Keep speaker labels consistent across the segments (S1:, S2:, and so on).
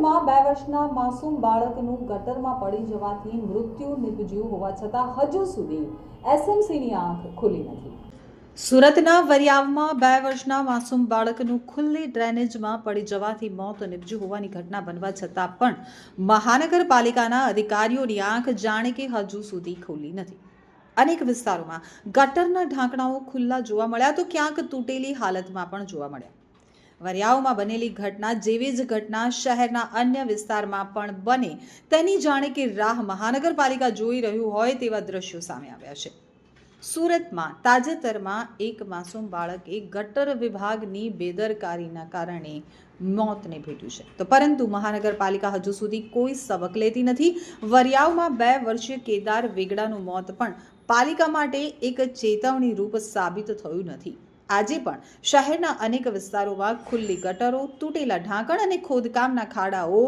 S1: સુરતમાં 2 વર્ષના માસૂમ બાળકનું ગટરમાં પડી જવાથી મૃત્યુ નિપજ્યું હોવા છતાં હજુ સુધી એસએમસીની આંખ ખુલી નથી। સુરતના વરિયાવમાં 2 વર્ષના માસૂમ બાળકનું ખુલ્લી ડ્રેનેજમાં પડી જવાથી મોત નિપજ્યું હોવાની ઘટના બનવા છતાં પણ મહાનગરપાલિકાના અધિકારીઓની આંખ જાણે કે હજુ સુધી ખુલી નથી। અનેક વિસ્તારોમાં ગટરના ઢાંકણાઓ ખુલ્લા જોવા મળ્યા તો ક્યાંક તૂટેલી હાલતમાં પણ જોવા મળ્યા। વરિયાવમાં બનેલી ઘટના જેવી જ ઘટના શહેરના અન્ય વિસ્તારમાં પણ બને તેની જાણે કે રાહ મહાનગરપાલિકા જોઈ રહ્યું હોય તેવા દ્રશ્યો સામે આવ્યા છે। સુરતમાં તાજેતરમાં એક માસૂમ બાળકે ગટર વિભાગની બેદરકારીના કારણે મોતને ભેટ્યું છે તો પરંતુ મહાનગરપાલિકા હજુ સુધી કોઈ સબક લેતી નથી। વરિયાવમાં 2 વર્ષીય કેદાર વેગડાનું મોત પણ પાલિકા માટે એક ચેતવણી રૂપ સાબિત થયું નથી। આજે પણ શહેરના અનેક વિસ્તારોમાં ખુલ્લી ગટરો, તૂટેલા ઢાંકણ અને ખોદકામના ખાડાઓ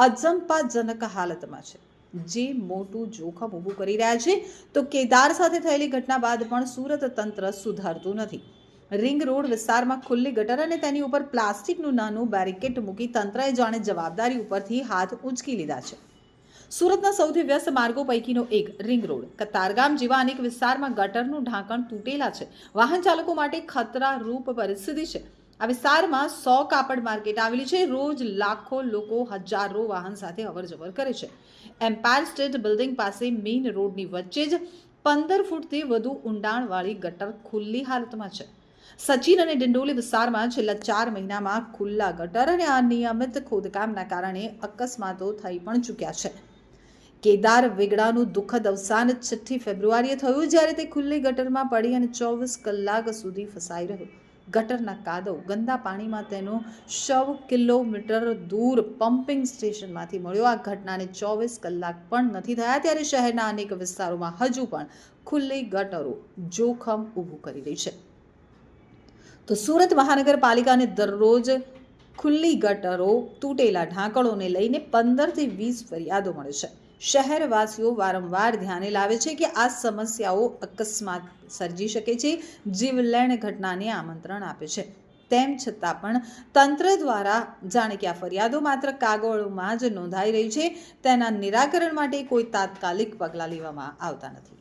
S1: અજંપાજનક હાલતમાં છે, જે મોટું જોખમ ઊભું કરી રહ્યા છે। તો કેદાર સાથે થયેલી ઘટના બાદ પણ સુરત તંત્ર સુધરતું નથી। રિંગ રોડ વિસ્તારમાં ખુલ્લી ગટર અને તેની ઉપર પ્લાસ્ટિકનું નાનું બેરિકેડ મૂકી તંત્રએ જાણે જવાબદારી ઉપરથી હાથ ઊંચકી લીધા છે। સુરતના સૌથી વ્યસ્ત માર્ગો પૈકીનો એક રિંગ રોડ કતારગામ જેવા અનેક વિસ્તારમાં ગટરનું ઢાંકણ તૂટેલા છે। વાહન ચાલકો માટે ખતરારૂપ પરિસ્થિતિ છે। આ વિસ્તારમાં 100 કાપડ માર્કેટ આવેલી છે। રોજ લાખો લોકો હજારો વાહન સાથે અવરજવર કરે છે। એમ્પાયર સ્ટેટ બિલ્ડિંગ પાસે મેઇન રોડની વચ્ચે જ 15 ફૂટથી વધુ ઊંડાણવાળી ગટર ખુલ્લી હાલતમાં છે। સચિન અને ડિંડોલી વિસ્તારમાં છેલ્લા 4 મહિનામાં ખુલ્લા ગટર અને અનિયમિત ખોદકામના કારણે અકસ્માતો થઈ પણ ચૂક્યા છે। કેદાર વેગડાનું દુઃખદ અવસાન 6 ફેબ્રુઆરીએ થયું, જ્યારે તે ખુલ્લી ગટરમાં પડી અને 24 કલાક સુધી ફસાઈ રહ્યો। ગટરના કાદવ ગંદા પાણીમાં તેનો શવ કિલોમીટર દૂર પમ્પિંગ સ્ટેશનમાંથી મળ્યો। આ ઘટનાને 24 કલાક પણ નથી થયા ત્યારે શહેરના અનેક વિસ્તારોમાં હજુ પણ ખુલ્લી ગટરો જોખમ ઊભું કરી રહી છે। તો સુરત મહાનગરપાલિકાને દરરોજ ખુલ્લી ગટરો, તૂટેલા ઢાંકણોને લઈને 15 થી 20 ફરિયાદો મળે છે। શહેરવાસીઓ વારંવાર ધ્યાને લાવે છે કે આ સમસ્યાઓ અકસ્માત સર્જી શકે છે, જીવલેણ ઘટનાને આમંત્રણ આપે છે। તેમ છતાં પણ તંત્ર દ્વારા જાણે કે આ ફરિયાદો માત્ર કાગળોમાં જ નોંધાઈ રહી છે, તેના નિરાકરણ માટે કોઈ તાત્કાલિક પગલાં લેવામાં આવતા નથી।